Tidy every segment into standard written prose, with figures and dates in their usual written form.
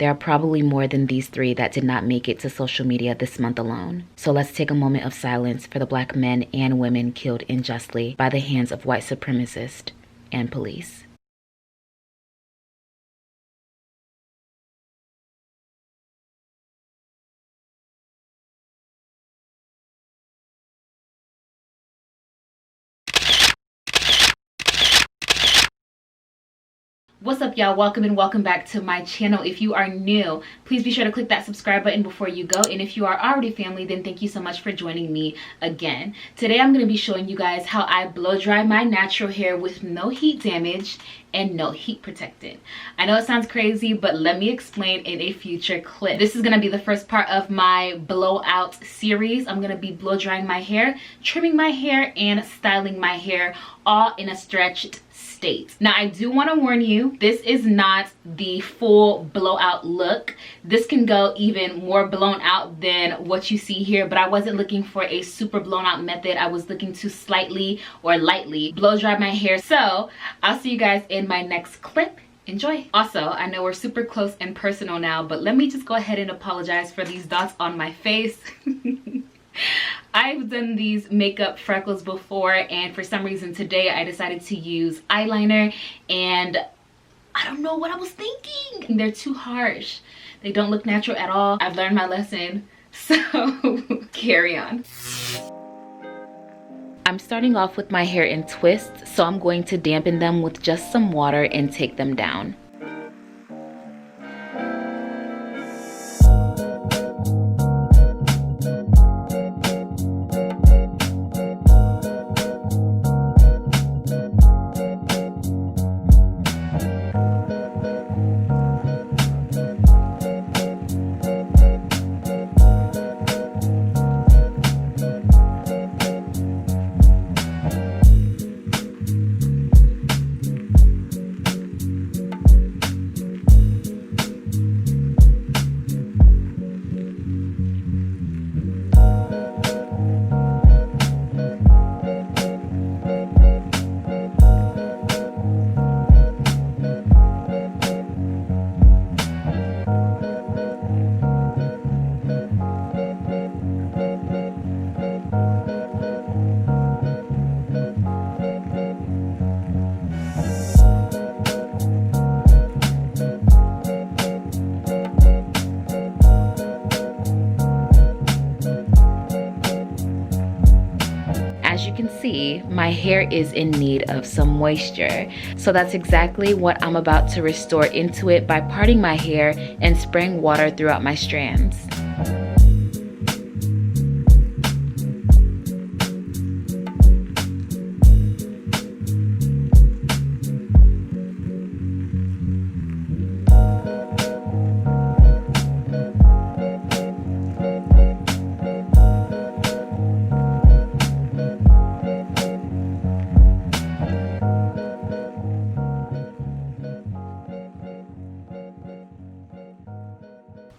There are probably more than these 3 that did not make it to social media this month alone. So let's take a moment of silence for the Black men and women killed unjustly by the hands of white supremacists and police. What's up, y'all? Welcome and welcome back to my channel. If you are new, please be sure to click that subscribe button before you go, and if you are already family, then thank you so much for joining me again. Today I'm going to be showing you guys how I blow dry my natural hair with no heat damage and no heat protectant. I know it sounds crazy, but let me explain in a future clip. This is going to be the first part of my blowout series. I'm going to be blow drying my hair, trimming my hair, and styling my hair all in a stretched state. Now, I do want to warn you, this is not the full blowout look. This can go even more blown out than what you see here, but I wasn't looking for a super blown out method. I was looking to slightly or lightly blow dry my hair. So I'll see you guys in my next clip. Enjoy. Also, I know we're super close and personal now, but let me just go ahead and apologize for these dots on my face. I've done these makeup freckles before, and for some reason today I decided to use eyeliner, and I don't know what I was thinking. They're too harsh. They don't look natural at all. I've learned my lesson, so carry on. I'm starting off with my hair in twists, so I'm going to dampen them with just some water and take them down. As you can see, my hair is in need of some moisture. So that's exactly what I'm about to restore into it by parting my hair and spraying water throughout my strands.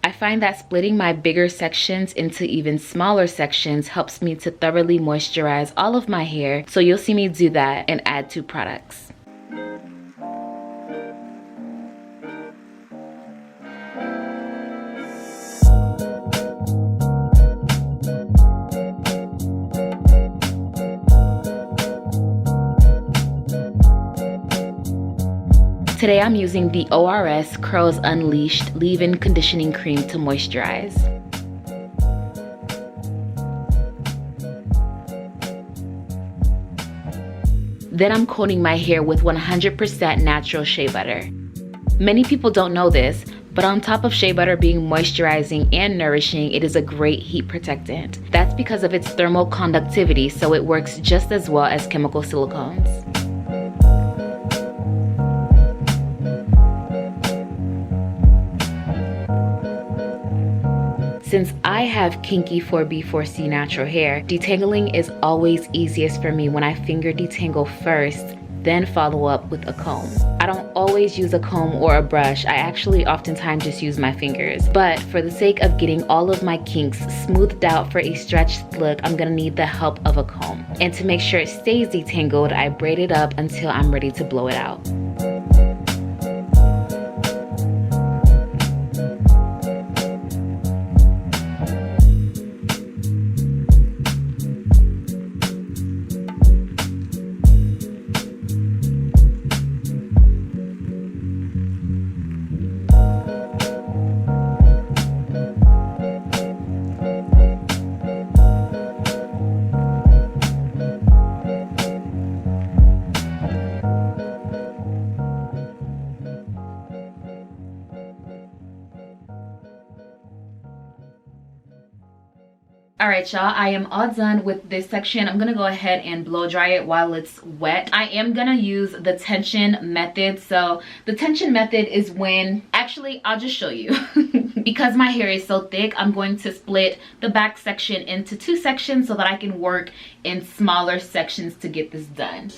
I find that splitting my bigger sections into even smaller sections helps me to thoroughly moisturize all of my hair, so you'll see me do that and add 2 products. Today I'm using the ORS Curls Unleashed Leave-In Conditioning Cream to moisturize. Then I'm coating my hair with 100% natural shea butter. Many people don't know this, but on top of shea butter being moisturizing and nourishing, it is a great heat protectant. That's because of its thermal conductivity, so it works just as well as chemical silicones. Since I have kinky 4B4C natural hair, detangling is always easiest for me when I finger detangle first, then follow up with a comb. I don't always use a comb or a brush. I actually oftentimes just use my fingers. But for the sake of getting all of my kinks smoothed out for a stretched look, I'm gonna need the help of a comb. And to make sure it stays detangled, I braid it up until I'm ready to blow it out. All right, y'all, I am all done with this section. I'm gonna go ahead and blow dry it while it's wet. I am gonna use the tension method. So the tension method is when, actually, I'll just show you. Because my hair is so thick, I'm going to split the back section into 2 sections so that I can work in smaller sections to get this done.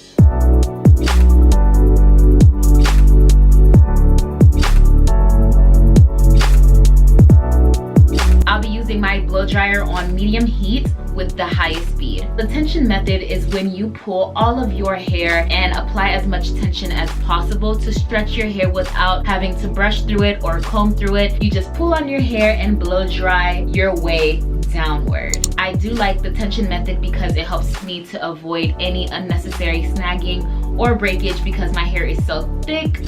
I'll be using my blow dryer on medium heat with the highest speed. The tension method is when you pull all of your hair and apply as much tension as possible to stretch your hair without having to brush through it or comb through it. You just pull on your hair and blow dry your way downward. I do like the tension method because it helps me to avoid any unnecessary snagging or breakage because my hair is so thick.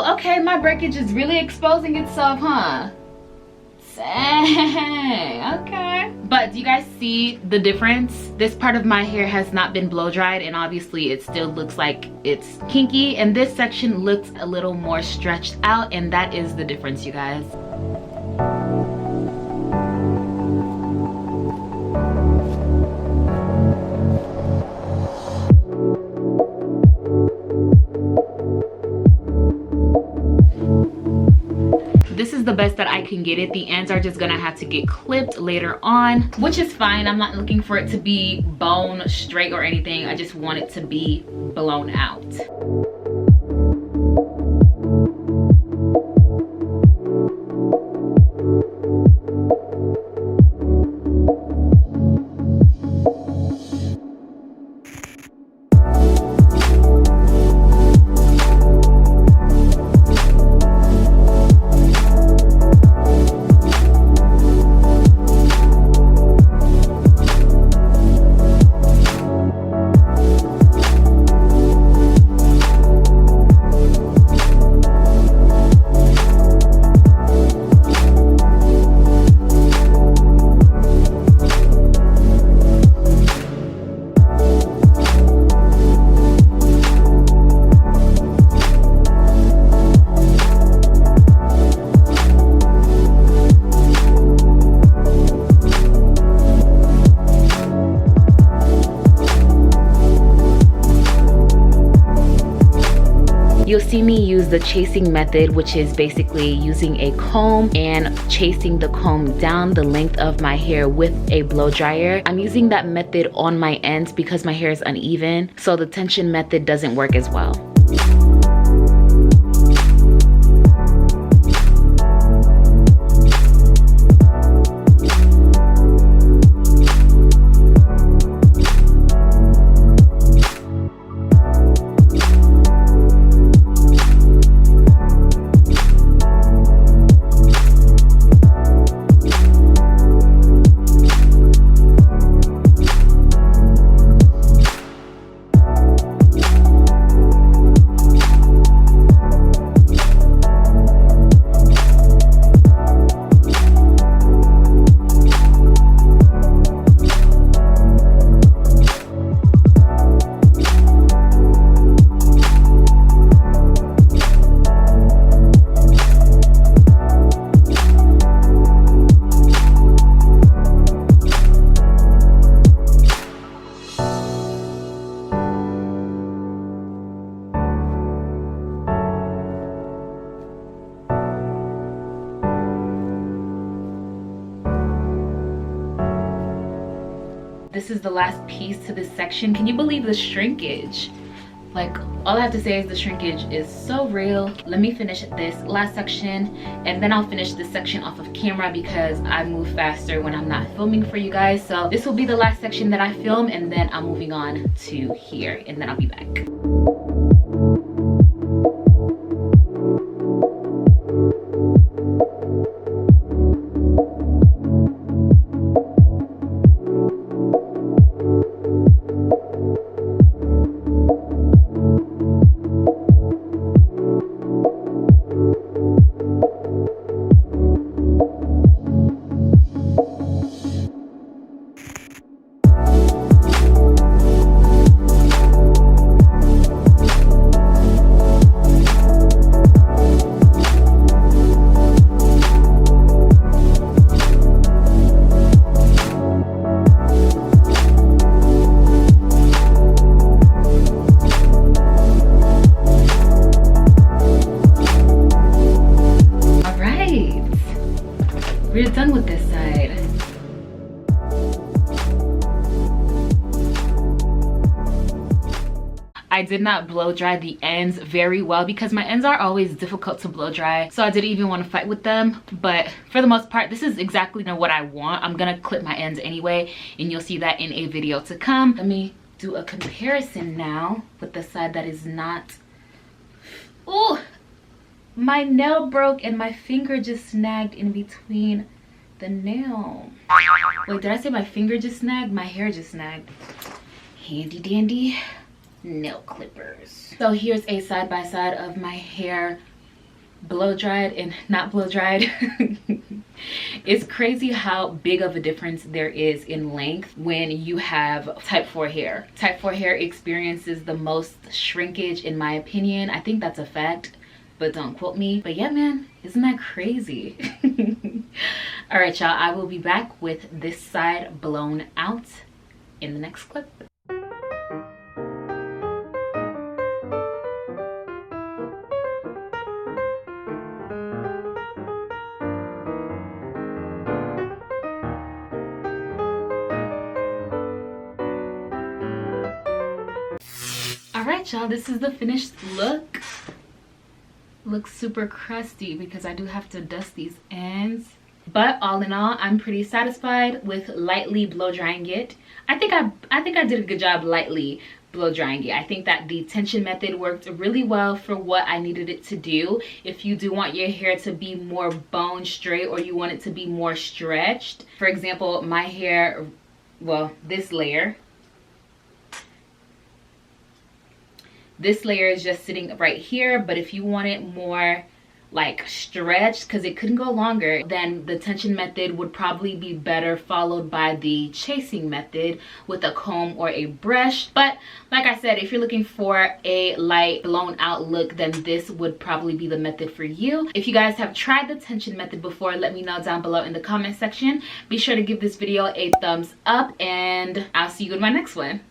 Okay, my breakage is really exposing itself, huh? Dang, okay. But do you guys see the difference? This part of my hair has not been blow dried and obviously it still looks like it's kinky, and this section looks a little more stretched out, and that is the difference, you guys. This is the best that I can get it. The ends are just gonna have to get clipped later on, which is fine. I'm not looking for it to be bone straight or anything. I just want it to be blown out. You'll see me use the chasing method, which is basically using a comb and chasing the comb down the length of my hair with a blow dryer. I'm using that method on my ends because my hair is uneven, so the tension method doesn't work as well. This is the last piece to this section. Can you believe the shrinkage? Like, all I have to say is the shrinkage is so real. Let me finish this last section and then I'll finish this section off of camera because I move faster when I'm not filming for you guys. So this will be the last section that I film, and then I'm moving on to here, and then I'll be back. I did not blow dry the ends very well because my ends are always difficult to blow dry, so I didn't even want to fight with them. But for the most part, this is exactly what I want. I'm gonna clip my ends anyway, and you'll see that in a video to come. Let me do a comparison now with the side that is not. Oh, my nail broke and my finger just snagged in between the nail. Wait, did I say my finger just snagged? My hair just snagged. Handy dandy nail clippers. So here's a side by side of my hair blow dried and not blow dried. It's crazy how big of a difference there is in length when you have type 4 hair. Type 4 hair experiences the most shrinkage, in my opinion. I think that's a fact, but don't quote me. But yeah, man, isn't that crazy? All right, y'all, I will be back with this side blown out in the next clip. All right, y'all, this is the finished look. Looks super crusty because I do have to dust these ends, but all in all, I'm pretty satisfied with lightly blow drying it. I think I did a good job lightly blow drying it. I think that the tension method worked really well for what I needed it to do. If you do want your hair to be more bone straight, or you want it to be more stretched, for example, my hair, well, this layer is just sitting right here, but if you want it more like stretched, because it couldn't go longer, then the tension method would probably be better, followed by the chasing method with a comb or a brush. But like I said, if you're looking for a light blown out look, then this would probably be the method for you. If you guys have tried the tension method before, let me know down below in the comment section. Be sure to give this video a thumbs up, and I'll see you in my next one.